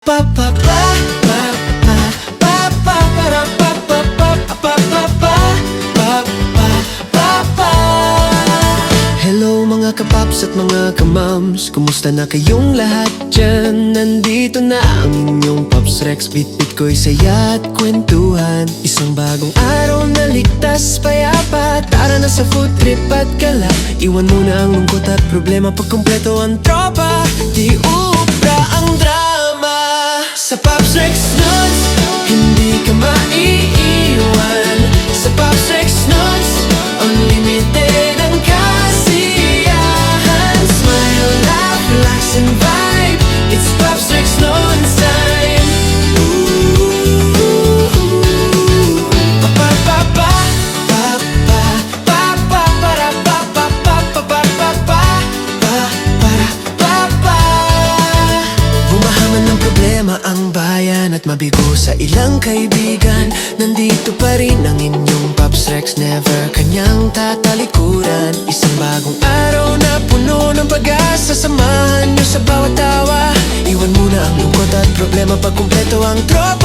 Pa pa pa pa pa pa pa para pa pa pa pa pa pa pa pa pa. Hello mga kapaps at mga kamams, kumusta na kayong lahat dyan? Nandito na ang inyong Paps Rex, bit-bit ko'y saya at kwentuhan. Isang bagong araw na ligtas, payapa. Tara na sa food trip at gala. Iwan mo na ang lungkot at problema, pag kumpleto ang tropa. Di ubra ang drama. Sa Paps Rex Nuts, hindi ka maiiwan. Sa Paps Rex Nuts, unlimited ang kasiyahan. Smile, laugh, relax and vibe. It's Paps Rex Nuts time. Pa pa pa pa pa pa pa para pa pa pa pa pa pa pa para pa pa. Bumahaman ng problema ang bayan at mabigo sa ilang kaibigan. Nandito pa rin ang inyong Paps Rex, never kanyang tatalikuran. Isang bagong araw na puno ng pag-asa, samahan nyo sa bawat tawa. Iwan muna ang lungkot at problema, pag kumpleto ang tropa.